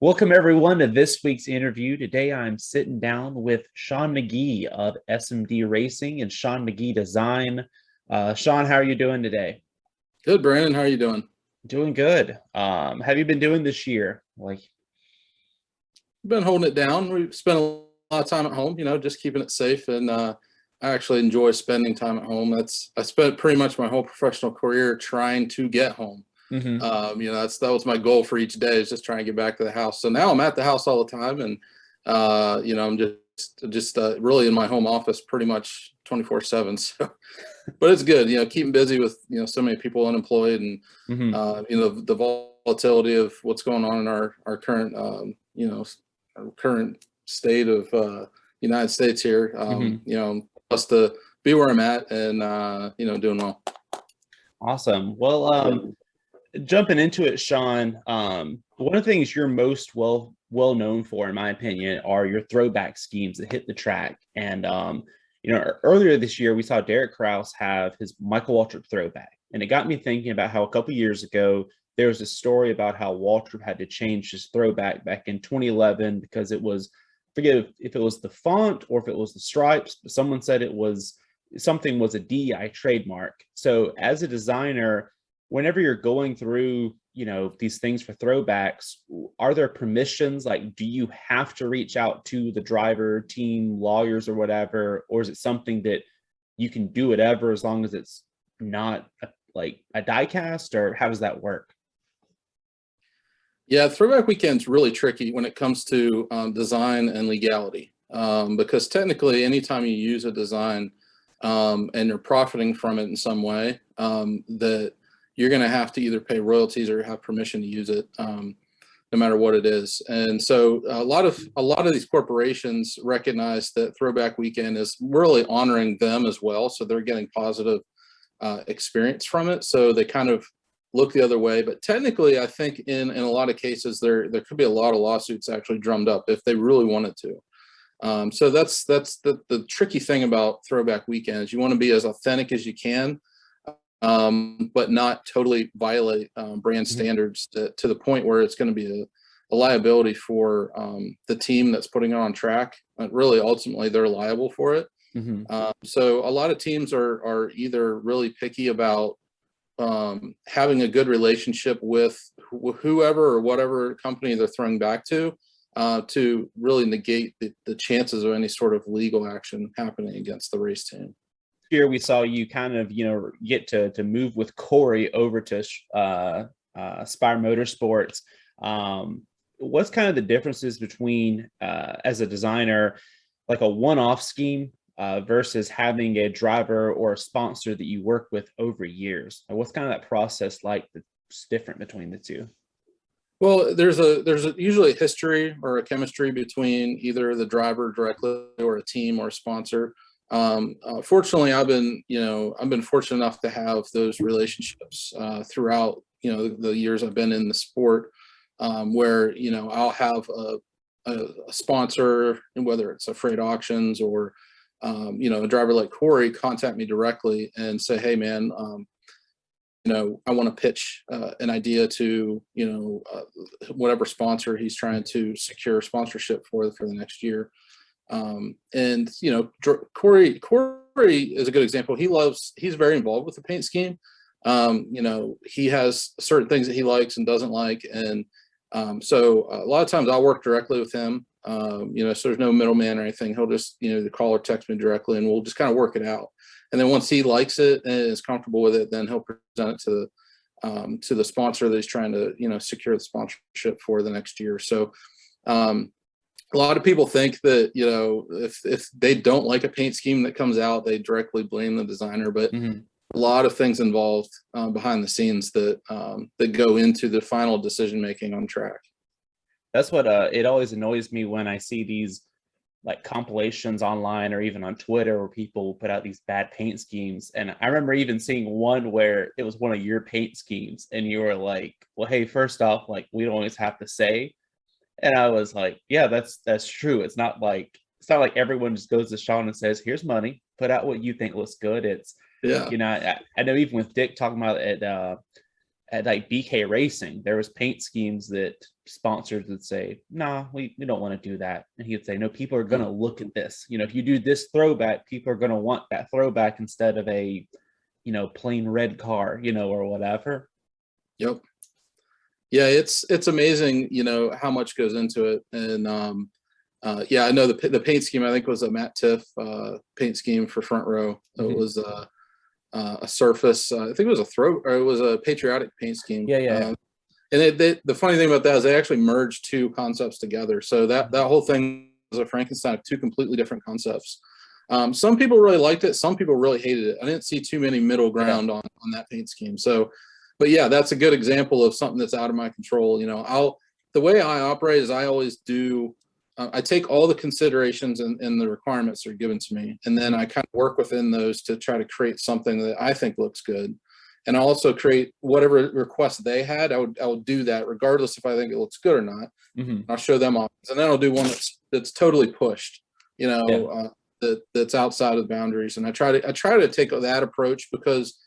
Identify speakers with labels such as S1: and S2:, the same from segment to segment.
S1: Welcome everyone to this week's interview. Today I'm sitting down with Shawn Magee of SMD Racing and Shawn Magee Design. Shawn, how are you doing today?
S2: Good, Brandon. How are you doing?
S1: Doing good. Have you been doing this year?
S2: Been holding it down. We spent a lot of time at home, just keeping it safe. And I actually enjoy spending time at home. I spent pretty much my whole professional career trying to get home.
S1: Mhm.
S2: That was my goal for each day, is just trying to get back to the house. So now I'm at the house all the time, and I'm just really in my home office pretty much 24/7. So, but it's good, keeping busy with so many people unemployed, and
S1: Mhm.
S2: the volatility of what's going on in our current our current state of United States here.
S1: Mhm.
S2: Plus to be where I'm at and doing well.
S1: Awesome. Well, jumping into it, Shawn, one of the things you're most well known for, in my opinion, are your throwback schemes that hit the track. And earlier this year we saw Derek Kraus have his Michael Waltrip throwback, and it got me thinking about how a couple years ago there was a story about how Waltrip had to change his throwback back in 2011 because it was, I forget if it was the font or if it was the stripes, but someone said it was something was a DI trademark. So as a designer, whenever you're going through these things for throwbacks, are there permissions? Like, do you have to reach out to the driver team lawyers or whatever, or is it something that you can do whatever as long as it's not like a die cast, or how does that work?
S2: Yeah, throwback weekend's really tricky when it comes to design and legality, because technically anytime you use a design and you're profiting from it in some way, that you're going to have to either pay royalties or have permission to use it, no matter what it is. And so a lot of these corporations recognize that throwback weekend is really honoring them as well, so they're getting positive experience from it. So they kind of look the other way. But technically, I think in a lot of cases there could be a lot of lawsuits actually drummed up if they really wanted to. So that's the tricky thing about throwback weekends. You want to be as authentic as you can, but not totally violate brand
S1: Mhm.
S2: standards to the point where it's going to be a liability for the team that's putting it on track. Really, ultimately, they're liable for it.
S1: Mhm.
S2: So a lot of teams are either really picky about having a good relationship with whoever or whatever company they're throwing back to really negate the chances of any sort of legal action happening against the race team.
S1: Here we saw you kind of get to move with Corey over to Spire Motorsports. What's kind of the differences between as a designer, like a one-off scheme versus having a driver or a sponsor that you work with over years? What's kind of that process like that's different between the two?
S2: Well, there's usually a history or a chemistry between either the driver directly or a team or a sponsor. Fortunately, I've been fortunate enough to have those relationships throughout the years I've been in the sport, where I'll have a sponsor, and whether it's a freight auctions or a driver like Corey contact me directly and say, hey man, I want to pitch an idea to whatever sponsor he's trying to secure sponsorship for the next year. And Corey is a good example. He's very involved with the paint scheme. He has certain things that he likes and doesn't like, and so a lot of times I'll work directly with him. So there's no middleman or anything. He'll just call or text me directly, and we'll just kind of work it out. And then once he likes it and is comfortable with it, then he'll present it to the sponsor that he's trying to secure the sponsorship for the next year. So a lot of people think that if they don't like a paint scheme that comes out, they directly blame the designer, but
S1: Mhm.
S2: a lot of things involved behind the scenes that go into the final decision making on track.
S1: That's what it always annoys me when I see these like compilations online or even on Twitter where people put out these bad paint schemes. And I remember even seeing one where it was one of your paint schemes and you were like, well, hey, first off, like we don't always have to say. And I was like, yeah, that's true. It's not like everyone just goes to Shawn and says, here's money, put out what you think looks good. It's
S2: Yeah.
S1: I know even with Dick talking about it at like BK Racing, there was paint schemes that sponsors would say, "Nah, we don't want to do that," and he would say, "No, people are going to look at this. You know, if you do this throwback, people are going to want that throwback instead of a, you know, plain red car, you know, or whatever."
S2: Yep. Yeah, it's amazing, you know, how much goes into it. And yeah, I know the paint scheme, I think, was a Matt Tiff paint scheme for Front Row. It was a surface. I think it was it was a patriotic paint scheme.
S1: Yeah.
S2: And the funny thing about that is they actually merged two concepts together. So that whole thing was a Frankenstein of two completely different concepts. Some people really liked it. Some people really hated it. I didn't see too many middle ground on that paint scheme. So, but yeah, that's a good example of something that's out of my control. You know, the way I operate is I always do. I take all the considerations and the requirements that are given to me, and then I kind of work within those to try to create something that I think looks good. And I also create whatever request they had. I would do that regardless if I think it looks good or not. I'll show them options, and then I'll do one that's totally pushed, you know, that's outside of the boundaries. And I try to take that approach, because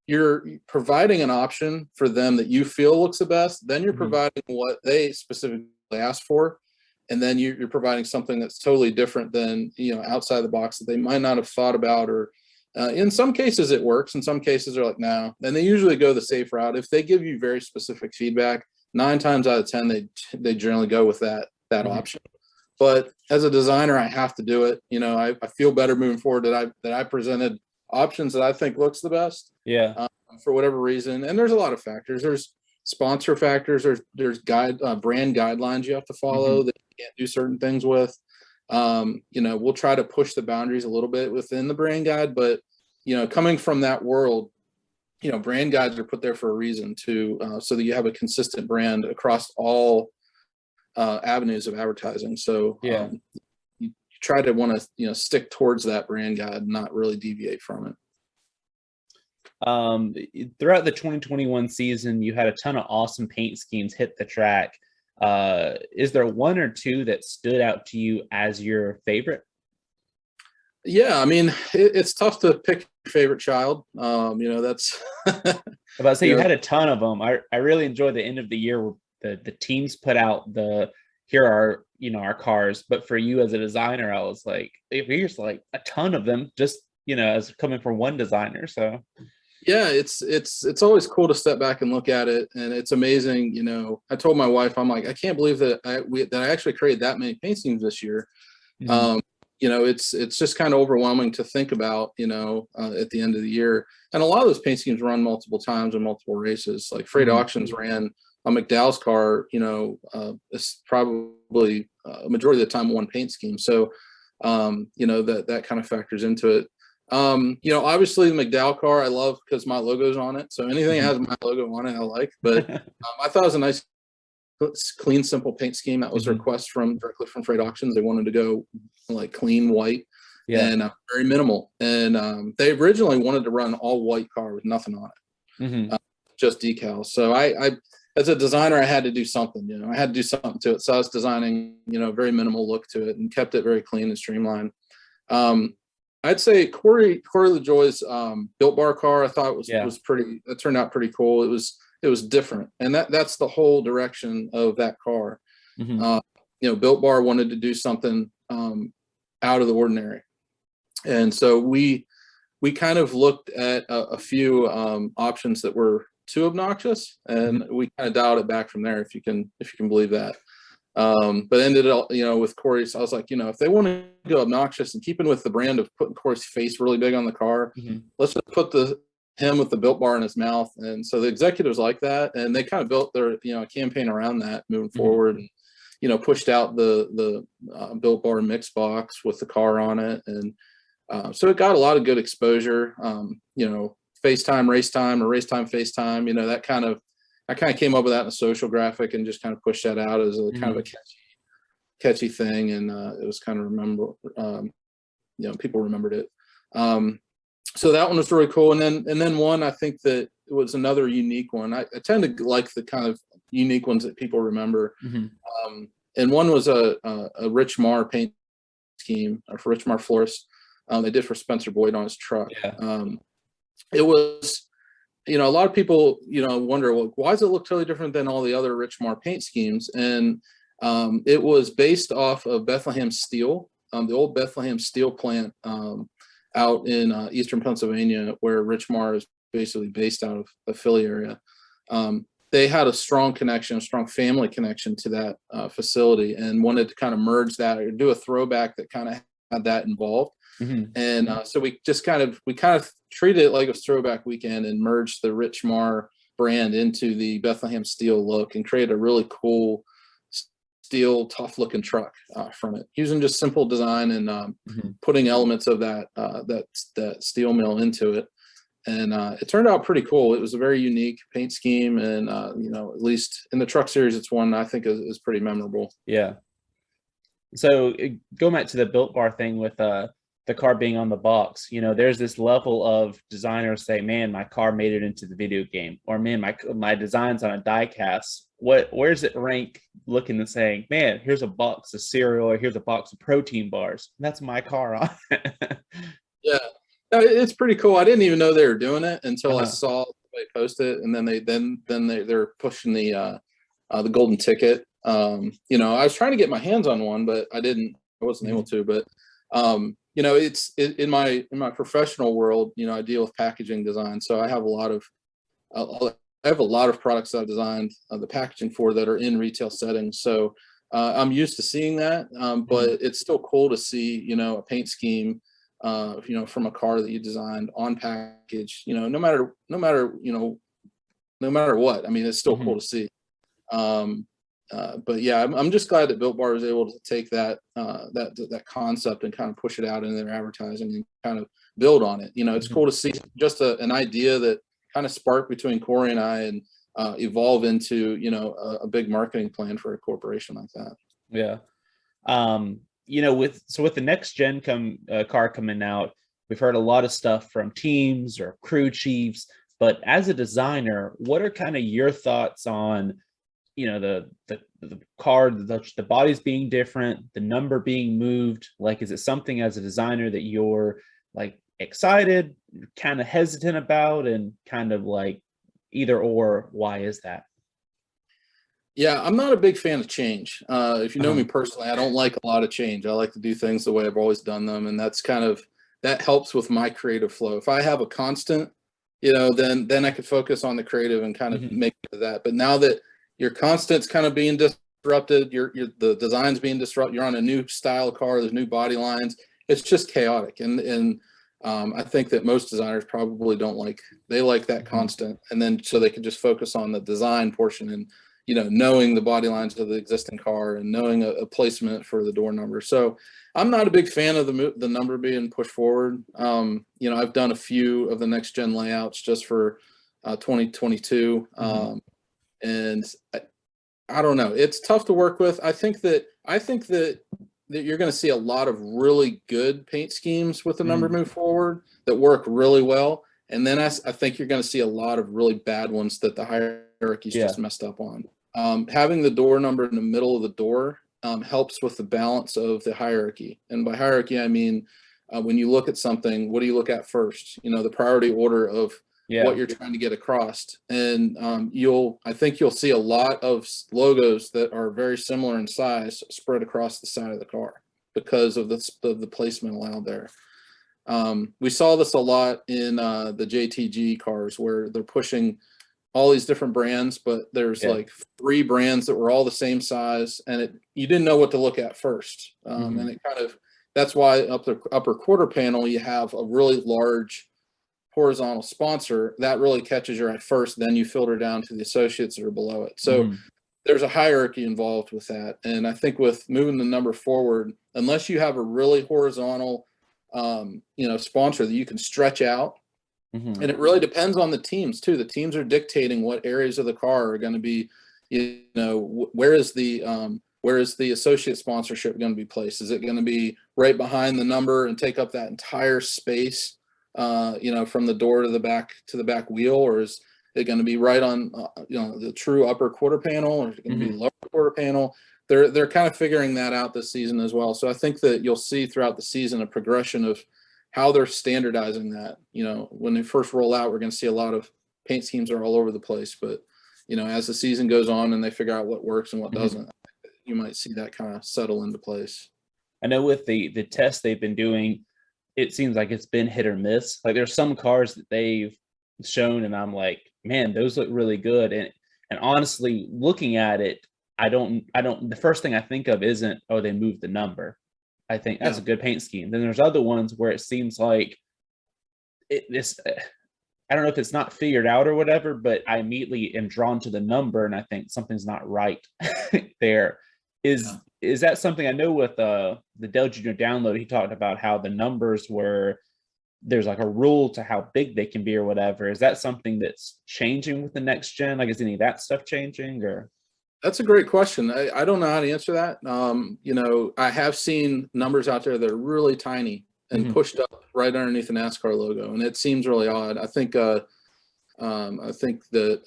S2: you're providing an option for them that you feel looks the best. Then you're providing what they specifically asked for. And then you're providing something that's totally different than, you know, outside the box that they might not have thought about. Or in some cases it works. In some cases they're like, no. And they usually go the safe route. If they give you very specific feedback, 9 times out of 10, they generally go with that option. But as a designer, I have to do it. You know, I feel better moving forward that I presented options that I think looks the best.
S1: Yeah.
S2: For whatever reason. And there's a lot of factors. There's sponsor factors. There's brand guidelines you have to follow that you can't do certain things with. You know, we'll try to push the boundaries a little bit within the brand guide, but, you know, coming from that world, you know, brand guides are put there for a reason so that you have a consistent brand across all avenues of advertising. So you try to want to, you know, stick towards that brand guide, not really deviate from it.
S1: Throughout the 2021 season, you had a ton of awesome paint schemes hit the track. Is there one or two that stood out to you as your favorite?
S2: Yeah, I mean, it's tough to pick your favorite child. You know, that's
S1: About to say, you had a ton of them. I really enjoyed the end of the year where the teams put out here are, you know, our cars. But for you as a designer, I was like, here's like a ton of them, just, you know, as coming from one designer. So
S2: yeah, it's always cool to step back and look at it, and it's amazing. You know, I told my wife, I'm like, I can't believe that I actually created that many paint schemes this year. You know, it's just kind of overwhelming to think about, you know, at the end of the year. And a lot of those paint schemes run multiple times in multiple races. Like Freight Auctions ran a McDowell's car, you know, it's probably a majority of the time one paint scheme. So, you know, that kind of factors into it. You know, obviously the McDowell car I love because my logo's on it. So anything that has my logo on it, I like. But I thought it was a nice, clean, simple paint scheme. That was a request directly from Freight Auctions. They wanted to go like clean white and very minimal. And they originally wanted to run all white car with nothing on it, just decals. So I as a designer, I had to do something. You know, I had to do something to it. So I was designing, you know, a very minimal look to it and kept it very clean and streamlined. I'd say Corey LaJoie's Built Bar car, I thought was pretty. That turned out pretty cool. It was different, and that's the whole direction of that car. You know, Built Bar wanted to do something out of the ordinary, and so we kind of looked at a few options that were too obnoxious, and we kind of dialed it back from there, if you can believe that. But ended up, you know, with Corey's, I was like, you know, if they want to go obnoxious and keeping with the brand of putting Corey's face really big on the car, let's just put him with the Built Bar in his mouth. And so the executives like that, and they kind of built their, you know, campaign around that moving forward, and, you know, pushed out the Built Bar mix box with the car on it. And so it got a lot of good exposure, you know, FaceTime, race time, or race time, FaceTime, you know, I kind of came up with that in a social graphic and just kind of pushed that out as a kind of a catchy thing. And it was kind of you know, people remembered it. So that one was really cool. And then one, I think that it was another unique one. I tend to like the kind of unique ones that people remember. And one was a Rich Marr paint scheme, or for Rich Marr Florist. They did for Spencer Boyd on his truck. It was, a lot of people, wonder, well, why does it look totally different than all the other Richmar paint schemes? And it was based off of Bethlehem Steel, the old Bethlehem Steel plant out in eastern Pennsylvania, where Richmar is basically based out of Philly area. They had a strong connection, a strong family connection to that facility, and wanted to kind of merge that or do a throwback that kind of had that involved. Mm-hmm. And so we kind of treated it like a throwback weekend and merged the Richmar brand into the Bethlehem Steel look and created a really cool steel, tough looking truck from it, using just simple design and putting elements of that steel mill into it. And it turned out pretty cool. It was a very unique paint scheme, and at least in the truck series, it's one I think is pretty memorable.
S1: Yeah. So going back to the Built Bar thing with the car being on the box, there's this level of designers say, man, my car made it into the video game, or man, my design's on a die cast. Where's it rank looking and saying, man, here's a box of cereal, or here's a box of protein bars. That's my car on it.
S2: Yeah, it's pretty cool. I didn't even know they were doing it until I saw they post it, and then they're pushing the golden ticket. I was trying to get my hands on one, but I wasn't able to. But it's in my professional world. I deal with packaging design, so I have a lot of products that I've designed the packaging for that are in retail settings. So I'm used to seeing that, but it's still cool to see, a paint scheme, from a car that you designed on package, no matter what. I mean, it's still cool to see. But yeah, I'm just glad that Built Bar was able to take that concept and kind of push it out in their advertising and kind of build on it. It's cool to see just an idea that kind of sparked between Corey and I and evolve into, a big marketing plan for a corporation like that.
S1: Yeah. With the next gen car coming out, we've heard a lot of stuff from teams or crew chiefs, but as a designer, what are kind of your thoughts on, the car, the body's being different, the number being moved? Like, is it something as a designer that you're like excited, kind of hesitant about, and kind of like either or? Why is that?
S2: Yeah, I'm not a big fan of change. If you know me personally, I don't like a lot of change. I like to do things the way I've always done them, and that helps with my creative flow. If I have a constant, then I could focus on the creative and kind of make that. But now that your constant's kind of being disrupted, the design's being disrupted, you're on a new style car, there's new body lines, it's just chaotic. And I think that most designers probably they like that constant, and then so they can just focus on the design portion and knowing the body lines of the existing car and knowing a placement for the door number. So I'm not a big fan of the number being pushed forward. I've done a few of the next gen layouts just for 2022. And I don't know, it's tough to work with. I think that you're going to see a lot of really good paint schemes with the number move forward that work really well. And then I think you're going to see a lot of really bad ones that the hierarchy's just messed up on. Having the door number in the middle of the door helps with the balance of the hierarchy. And by hierarchy, I mean, when you look at something, what do you look at first? The priority order of what you're trying to get across. And I think you'll see a lot of logos that are very similar in size spread across the side of the car because of the placement allowed there. We saw this a lot in the JTG cars where they're pushing all these different brands, but there's like 3 brands that were all the same size, and you didn't know what to look at first. And it that's why up the upper quarter panel, you have a really large horizontal sponsor that really catches your eye first, then you filter down to the associates that are below it. So there's a hierarchy involved with that. And I think with moving the number forward, unless you have a really horizontal sponsor that you can stretch out, and it really depends on the teams too. The teams are dictating what areas of the car are going to be, where is the associate sponsorship going to be placed? Is it going to be right behind the number and take up that entire space, from the door to the back wheel, or is it going to be right on, the true upper quarter panel, or is it going to be lower quarter panel? They're kind of figuring that out this season as well. So I think that you'll see throughout the season a progression of how they're standardizing that. When they first roll out, we're going to see a lot of paint schemes are all over the place, but as the season goes on and they figure out what works and what doesn't, you might see that kind of settle into place.
S1: I know with the tests they've been doing, it seems like it's been hit or miss. Like there's some cars that they've shown and I'm like, man, those look really good. And honestly, looking at it, the first thing I think of isn't, oh, they moved the number. I think that's a good paint scheme. Then there's other ones where it seems like I don't know if it's not figured out or whatever, but I immediately am drawn to the number and I think something's not right there. Is that something? I know with the Dell Junior download, he talked about how the numbers there's like a rule to how big they can be or whatever. Is that something that's changing with the next gen? Like, is any of that stuff changing or?
S2: That's a great question. I don't know how to answer that. I have seen numbers out there that are really tiny and pushed up right underneath the NASCAR logo, and it seems really odd. I think that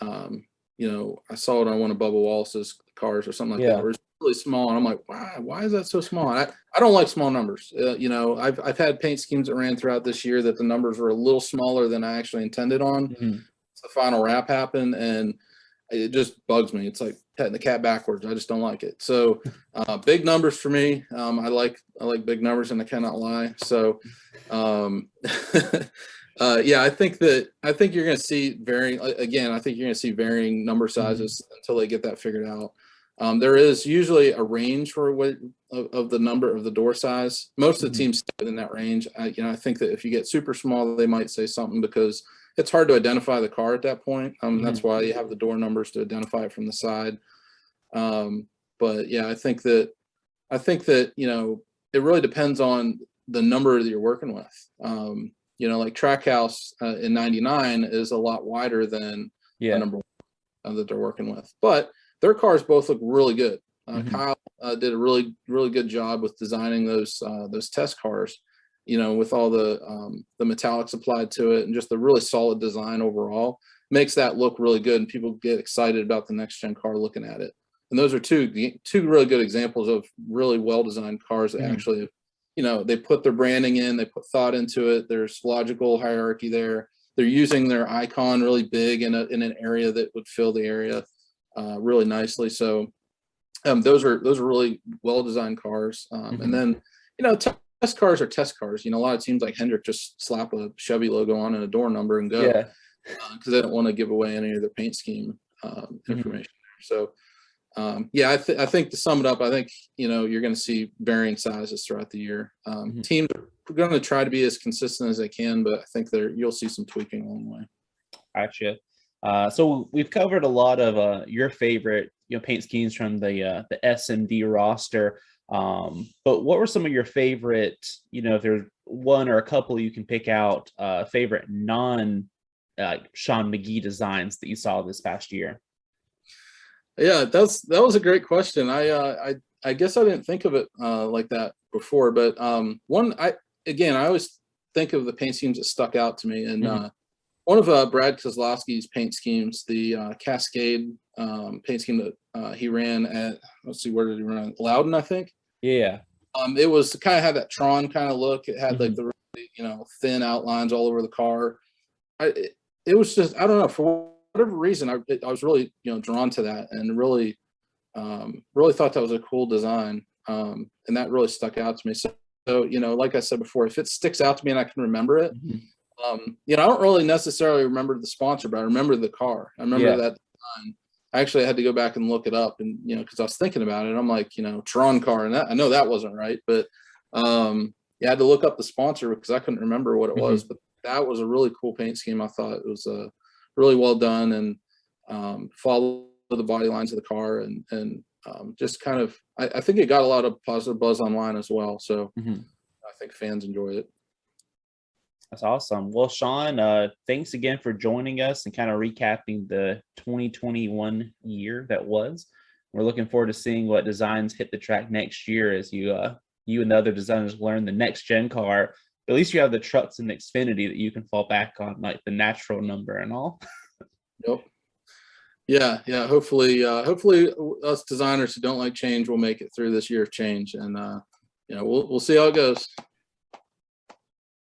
S2: I saw it on one of Bubba Wallace's cars or something like that, where it's really small, and I'm like, why is that so small? I don't like small numbers. I've had paint schemes that ran throughout this year that the numbers were a little smaller than I actually intended on. The final wrap happened, and it just bugs me. It's like petting the cat backwards. I just don't like it. So big numbers for me. I like big numbers, and I cannot lie. So I think you're going to see varying. Again, I think you're going to see varying number sizes until they get that figured out. There is usually a range for of the number of the door size. Most of the teams stay within that range. I think that if you get super small, they might say something because it's hard to identify the car at that point. That's why you have the door numbers to identify it from the side. But yeah, I think that it really depends on the number that you're working with. Like Trackhouse in '99 is a lot wider than the number one that they're working with, but their cars both look really good. Kyle did a really, really good job with designing those test cars, with all the metallics applied to it and just the really solid design overall makes that look really good. And people get excited about the next gen car looking at it. And those are two really good examples of really well-designed cars that actually, they put their branding in, they put thought into it. There's logical hierarchy there. They're using their icon really big in an area that would fill the area really nicely. So those are really well-designed cars. And then, test cars are test cars. A lot of teams like Hendrick just slap a Chevy logo on and a door number and go because they don't want to give away any of their paint scheme information. So, I think to sum it up, I think, you're going to see varying sizes throughout the year. Teams are going to try to be as consistent as they can, but I think you'll see some tweaking along the way.
S1: Gotcha. So we've covered a lot of your favorite, paint schemes from the SMD roster. But what were some of your favorite, if there's one or a couple you can pick out, favorite Shawn Magee designs that you saw this past year?
S2: Yeah, that was a great question. I guess I didn't think of it like that before, but I always think of the paint schemes that stuck out to me, and one of Brad Kozlowski's paint schemes, the Cascade paint scheme that he ran at, let's see, where did he run? Loudon, I think.
S1: Yeah.
S2: It was kind of had that Tron kind of look. It had like the really, thin outlines all over the car. It was just, I don't know, for whatever reason, I was really, drawn to that and really thought that was a cool design. And that really stuck out to me. So, like I said before, if it sticks out to me and I can remember it, I don't really necessarily remember the sponsor, but I remember the car. I remember that design. I actually had to go back and look it up, and because I was thinking about it, I'm like, Tron car, and that I know that wasn't right, but I had to look up the sponsor because I couldn't remember what it was. But that was a really cool paint scheme. I thought it was really well done and follow the body lines of the car, and just kind of, I think it got a lot of positive buzz online as well. So I think fans enjoyed it.
S1: That's awesome. Well, Shawn, thanks again for joining us and kind of recapping the 2021 year that was. We're looking forward to seeing what designs hit the track next year as you and the other designers learn the next gen car. But at least you have the trucks and Xfinity that you can fall back on, like the natural number and all.
S2: Yep. Yeah. Hopefully us designers who don't like change will make it through this year of change, and we'll see how it goes.